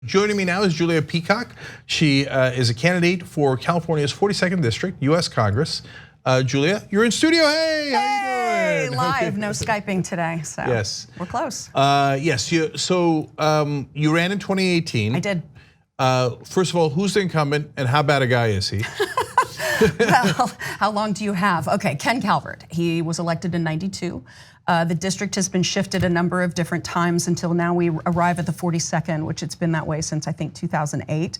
Joining me now is Julia Peacock. She is a candidate for California's 42nd District, U.S. Congress. Julia, you're in studio. Hey, how you doing? Live, no Skyping today, so yes, we're close. Yes, you ran in 2018. I did. First of all, who's the incumbent and how bad a guy is he? Well, how long do you have? Okay, Ken Calvert. He was elected in '92. The district has been shifted a number of different times until now we arrive at the 42nd, which it's been that way since I think 2008.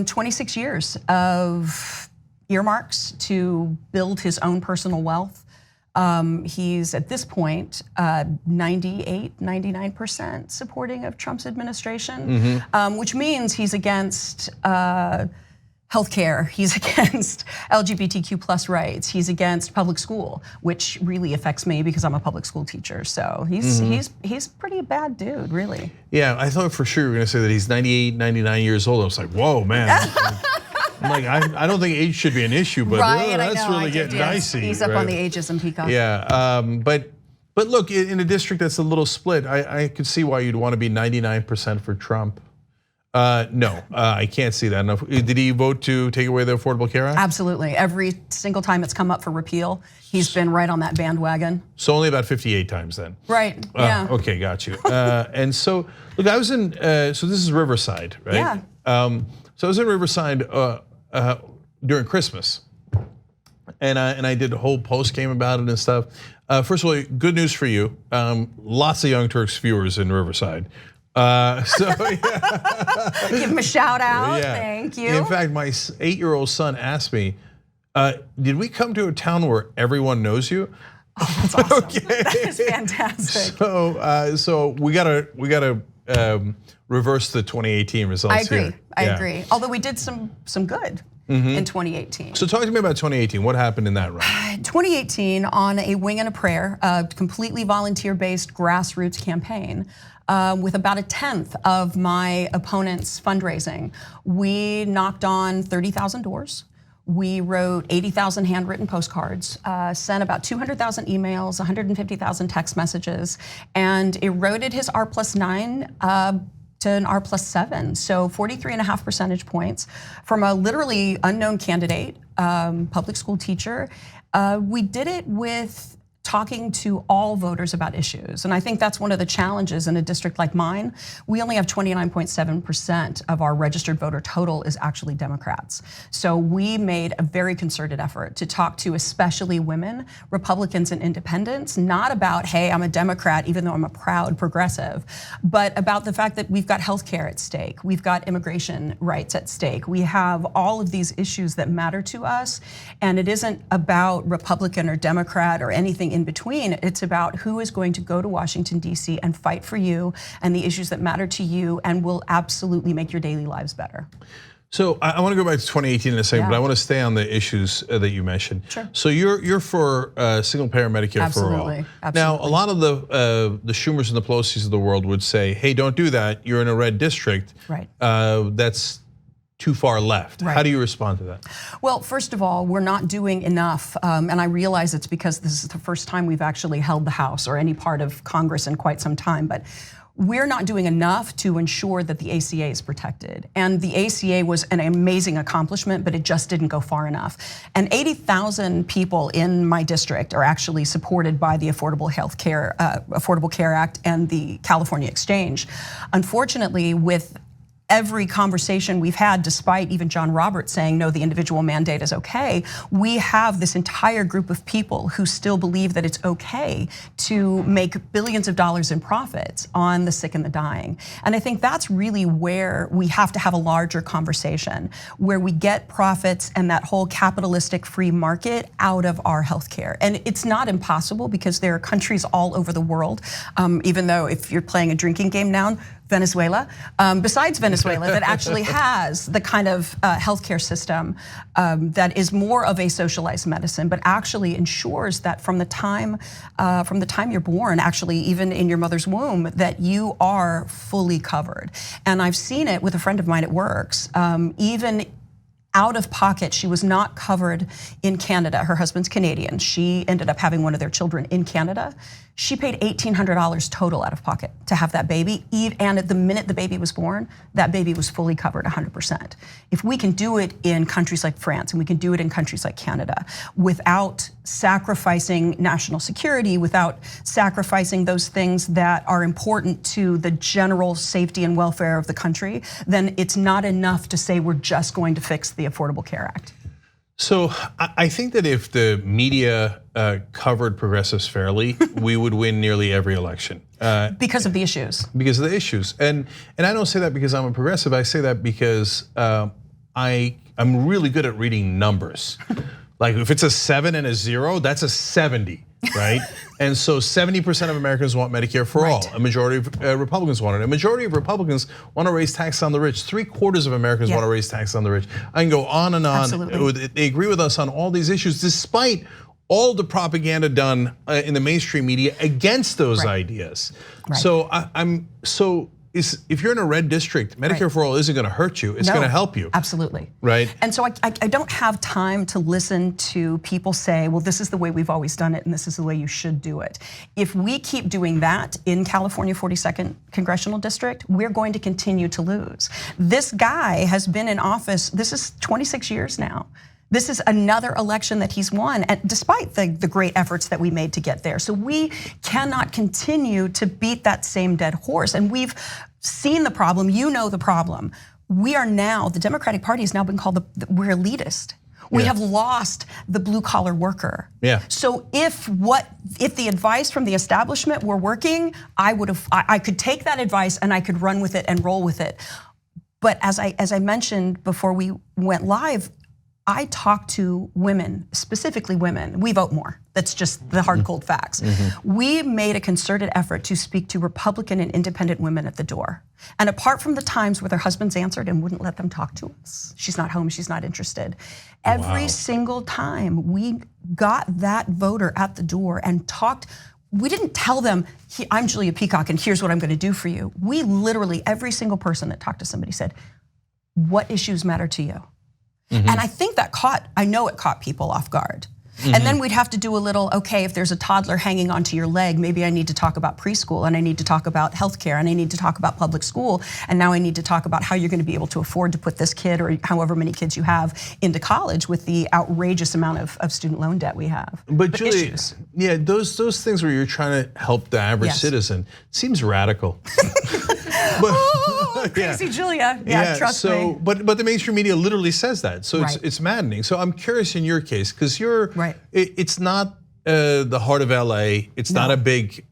26 years of earmarks to build his own personal wealth. He's at this point 98, 99% supporting of Trump's administration, which means he's against healthcare, he's against LGBTQ plus rights, he's against public school, which really affects me because I'm a public school teacher. So he's pretty bad dude, really. Yeah, I thought for sure you were gonna say that he's 98, 99 years old. I was like, whoa, man. I'm like, I don't think age should be an issue, but right, that's really getting dicey. He's up on the ageism, Peacock. Yeah, but look, in a district that's a little split, I could see why you'd want to be 99% for Trump. No, I can't see that enough. Did he vote to take away the Affordable Care Act? Absolutely. Every single time it's come up for repeal, he's been right on that bandwagon. So only about 58 times then. Right, yeah. Okay, got you. And so, look, I was in, so this is Riverside, right? Yeah. So I was in Riverside during Christmas. And I did a whole post game about it and stuff. First of all, good news for you. Lots of Young Turks viewers in Riverside. So yeah. Give him a shout out, yeah. Thank you. In fact, my 8-year-old son asked me, did we come to a town where everyone knows you? Oh, that's awesome. Okay. That is fantastic. So we gotta reverse the 2018 results. I agree, here. I agree. Although we did some good in 2018. So talk to me about 2018, what happened in that run? 2018, on a wing and a prayer, a completely volunteer-based grassroots campaign, with about 1/10 of my opponent's fundraising. We knocked on 30,000 doors. We wrote 80,000 handwritten postcards, sent about 200,000 emails, 150,000 text messages, and eroded his R+9 to an R+7, so 43.5 percentage points from a literally unknown candidate, public school teacher. We did it with talking to all voters about issues. And I think that's one of the challenges in a district like mine. We only have 29.7% of our registered voter total is actually Democrats. So we made a very concerted effort to talk to especially women, Republicans and independents, not about, hey, I'm a Democrat, even though I'm a proud progressive, but about the fact that we've got healthcare at stake. We've got immigration rights at stake. We have all of these issues that matter to us. And it isn't about Republican or Democrat or anything in between. It's about who is going to go to Washington, D.C. and fight for you and the issues that matter to you and will absolutely make your daily lives better. So I want to go back to 2018 in a second, but I want to stay on the issues that you mentioned. Sure. So you're for single-payer Medicare for all. Absolutely. Now, a lot of the Schumers and the Pelosi's of the world would say, hey, don't do that. You're in a red district. Right. That's too far left. Right. How do you respond to that? Well, first of all, we're not doing enough, and I realize it's because this is the first time we've actually held the House or any part of Congress in quite some time, but we're not doing enough to ensure that the ACA is protected. And the ACA was an amazing accomplishment, but it just didn't go far enough. And 80,000 people in my district are actually supported by the Affordable Care Act and the California Exchange. Unfortunately, with every conversation we've had, despite even John Roberts saying, no, the individual mandate is okay, we have this entire group of people who still believe that it's okay to make billions of dollars in profits on the sick and the dying. And I think that's really where we have to have a larger conversation, where we get profits and that whole capitalistic free market out of our healthcare. And it's not impossible because there are countries all over the world, even though if you're playing a drinking game now, Venezuela, besides Venezuela, that actually has the kind of healthcare system that is more of a socialized medicine, but actually ensures that from the time you're born, actually even in your mother's womb, that you are fully covered. And I've seen it with a friend of mine at Works, even out of pocket. She was not covered in Canada. Her husband's Canadian. She ended up having one of their children in Canada. She paid $1,800 total out of pocket to have that baby. And at the minute the baby was born, that baby was fully covered 100%. If we can do it in countries like France and we can do it in countries like Canada without sacrificing national security, without sacrificing those things that are important to the general safety and welfare of the country, then it's not enough to say we're just going to fix the Affordable Care Act. So I think that if the media covered progressives fairly, we would win nearly every election. Because of the issues. Because of the issues. And I don't say that because I'm a progressive, I say that because I'm really good at reading numbers. Like if it's a 7 and a 0, that's a 70, right? And so 70% of Americans want Medicare for all. A majority of Republicans want it. A majority of Republicans want to raise taxes on the rich. 3/4 of Americans want to raise taxes on the rich. I can go on and on. Absolutely. They agree with us on all these issues, despite all the propaganda done in the mainstream media against those ideas. So if you're in a red district, Medicare for all isn't going to hurt you. It's going to help you. Absolutely. Right. And so I don't have time to listen to people say, well, this is the way we've always done it and this is the way you should do it. If we keep doing that in California 42nd Congressional District, we're going to continue to lose. This guy has been in office, this is 26 years now. This is another election that he's won, and despite the great efforts that we made to get there. So we cannot continue to beat that same dead horse. And we've seen the problem, you know the problem. We are now, the Democratic Party has now been called, we're elitist. We have lost the blue collar worker. So if the advice from the establishment were working, I could take that advice and I could run with it and roll with it. But as I mentioned before we went live, I talk to women, specifically women. We vote more. That's just the hard, cold facts. We made a concerted effort to speak to Republican and independent women at the door. And apart from the times where their husbands answered and wouldn't let them talk to us, she's not home, she's not interested. Every single time we got that voter at the door and talked, we didn't tell them, I'm Julia Peacock and here's what I'm gonna do for you. We literally, every single person that talked to somebody said, what issues matter to you? And I think that I know it caught people off guard. And then we'd have to do a little, okay, if there's a toddler hanging onto your leg, maybe I need to talk about preschool and I need to talk about healthcare and I need to talk about public school. And now I need to talk about how you're gonna be able to afford to put this kid or however many kids you have into college with the outrageous amount of student loan debt we have. But Julie, yeah, those things where you're trying to help the average citizen seems radical. Crazy Julia, trust me. But the mainstream media literally says that, so it's maddening. So I'm curious in your case, because it's not the heart of LA. It's not a big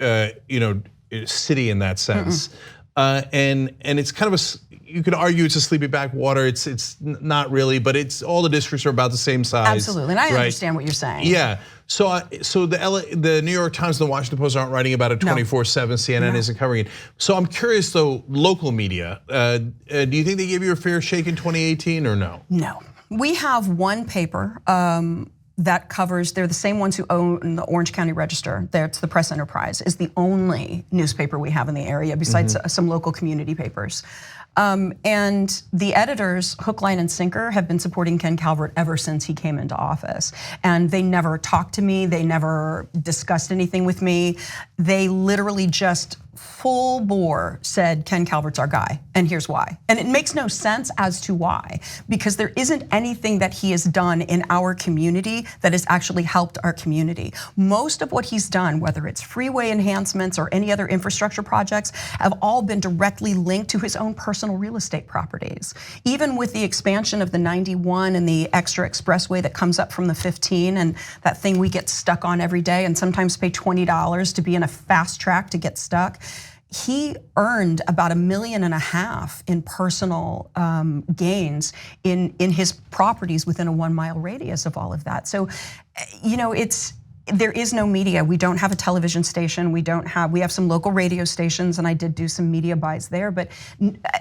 city in that sense, and it's kind of you could argue it's a sleepy backwater. It's not really, but it's all the districts are about the same size. Absolutely, and I understand what you're saying. Yeah. So the New York Times and the Washington Post aren't writing about it 24/7. CNN isn't covering it. So I'm curious though, local media, do you think they gave you a fair shake in 2018 or no? No. We have one paper that covers, they're the same ones who own the Orange County Register. It's the Press Enterprise, is the only newspaper we have in the area besides some local community papers. And the editors, hook, line, and sinker, have been supporting Ken Calvert ever since he came into office. And they never talked to me, they never discussed anything with me. They literally just full bore said Ken Calvert's our guy, and here's why. And it makes no sense as to why, because there isn't anything that he has done in our community that has actually helped our community. Most of what he's done, whether it's freeway enhancements or any other infrastructure projects, have all been directly linked to his own personal real estate properties. Even with the expansion of the 91 and the extra expressway that comes up from the 15 and that thing we get stuck on every day and sometimes pay $20 to be in a fast track to get stuck, he earned about $1.5 million in personal gains in his properties within a 1 mile radius of all of that. So, there is no media. We don't have a television station. We have some local radio stations, and I did do some media buys there. But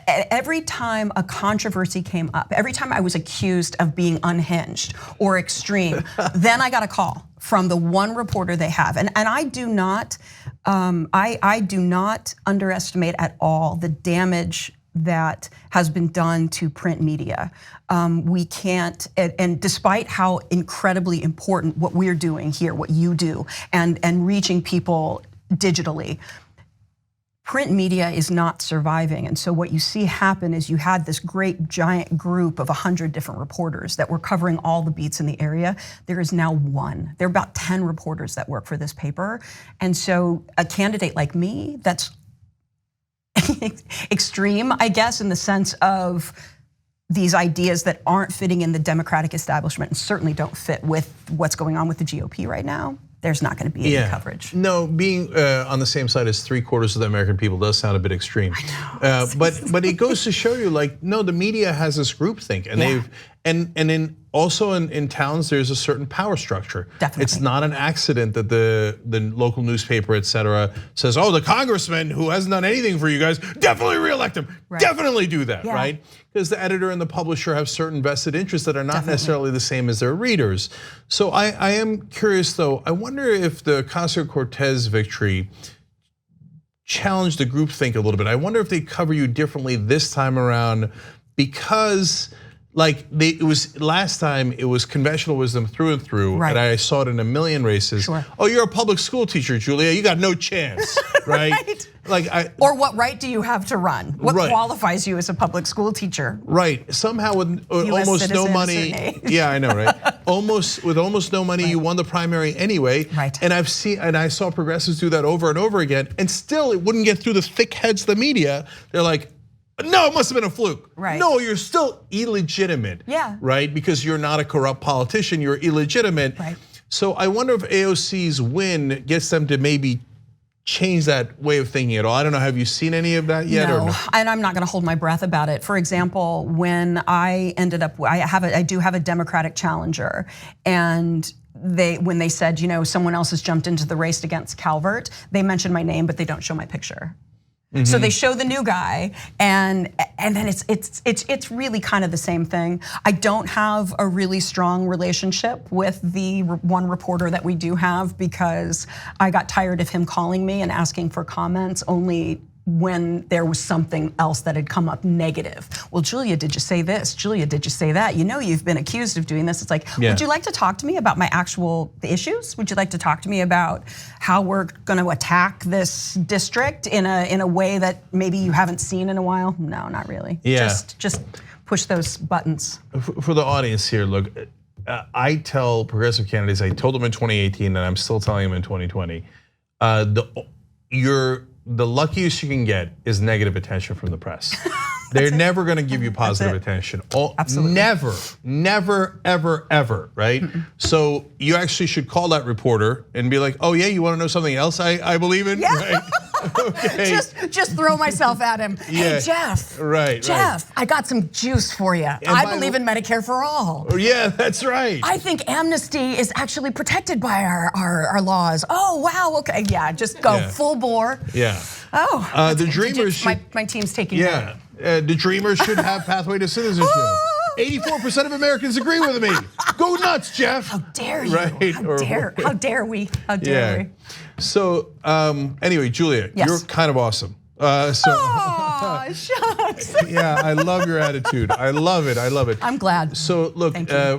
every time a controversy came up, every time I was accused of being unhinged or extreme, then I got a call from the one reporter they have. And I do not, I do not underestimate at all the damage that has been done to print media. We can't, and despite how incredibly important what we're doing here, what you do, and reaching people digitally, print media is not surviving. And so what you see happen is you had this great giant group of 100 different reporters that were covering all the beats in the area. There is now one. There are about 10 reporters that work for this paper. And so a candidate like me that's extreme, I guess, in the sense of these ideas that aren't fitting in the Democratic establishment and certainly don't fit with what's going on with the GOP right now, there's not going to be any coverage. No, being on the same side as 3/4 of the American people does sound a bit extreme. I know. But it goes to show you, like, no, the media has this groupthink, and they've and also in towns there's a certain power structure. Definitely. It's not an accident that the local newspaper, et cetera, says, oh, the congressman who hasn't done anything for you guys, definitely reelect him. Right. Definitely do that, right? Because the editor and the publisher have certain vested interests that are not necessarily the same as their readers. So I am curious though, I wonder if the Ocasio-Cortez victory challenged the groupthink a little bit. I wonder if they cover you differently this time around, because like it was last time, it was conventional wisdom through and through, and I saw it in a million races. Sure. Oh, you're a public school teacher, Julia, you got no chance, right? Like or what right do you have to run? What qualifies you as a public school teacher? Right, somehow with almost no money. Yeah, I know, right? With almost no money, you won the primary anyway. Right. And I saw progressives do that over and over again, and still it wouldn't get through the thick heads of the media. They're like, no, it must have been a fluke. Right. No, you're still illegitimate. Yeah. Right, because you're not a corrupt politician, you're illegitimate. Right. So I wonder if AOC's win gets them to maybe change that way of thinking at all. I don't know, have you seen any of that yet? No, or no? And I'm not going to hold my breath about it. For example, when I ended up, I do have a Democratic challenger, and when they said, someone else has jumped into the race against Calvert, they mentioned my name, but they don't show my picture. So they show the new guy, and then it's really kind of the same thing. I don't have a really strong relationship with the one reporter that we do have, because I got tired of him calling me and asking for comments only when there was something else that had come up negative. Well, Julia, did you say this? Julia, did you say that? You've been accused of doing this. It's like, would you like to talk to me about my actual issues? Would you like to talk to me about how we're going to attack this district in a way that maybe you haven't seen in a while? No, not really. Yeah. Just push those buttons. For the audience here, look, I tell progressive candidates, I told them in 2018, and I'm still telling them in 2020, the luckiest you can get is negative attention from the press. They're never gonna give you positive attention. Absolutely. Never, ever, right? So you actually should call that reporter and be like, oh yeah, you wanna know something else I believe in? Yeah. Right? Okay. Just throw myself at him. Hey, Jeff. Right. Jeff, I got some juice for you. I believe in Medicare for all. Yeah, that's right. I think amnesty is actually protected by our laws. Oh, wow, okay, yeah, just go full bore. Yeah. Oh, the Dreamers my team's taking note. The Dreamers should have pathway to citizenship. 84% of Americans agree with me. Go nuts, Jeff. How dare you? Right? How dare we? How dare we? So anyway, Julia, you're kind of awesome. Oh, shucks. Yeah, I love your attitude. I love it. I'm glad. So look,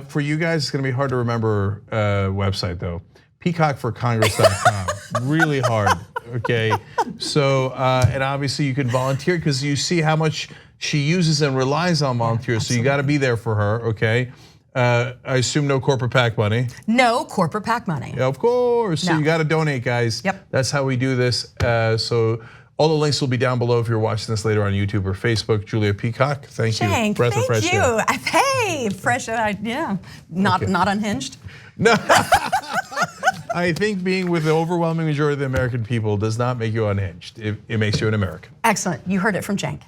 for you guys, it's gonna be hard to remember website though. Peacockforcongress.com. Really hard. Okay. So and obviously you can volunteer, because you see how much she uses and relies on volunteers. So you got to be there for her. Okay. I assume no corporate PAC money. No corporate PAC money. Yeah, of course. So you got to donate, guys. Yep. That's how we do this. So all the links will be down below if you're watching this later on YouTube or Facebook. Julia Peacock, thank you. Cenk, Breath of fresh air. Hey, fresh air. Yeah. Not unhinged. No. I think being with the overwhelming majority of the American people does not make you unhinged. It makes you an American. Excellent. You heard it from Cenk.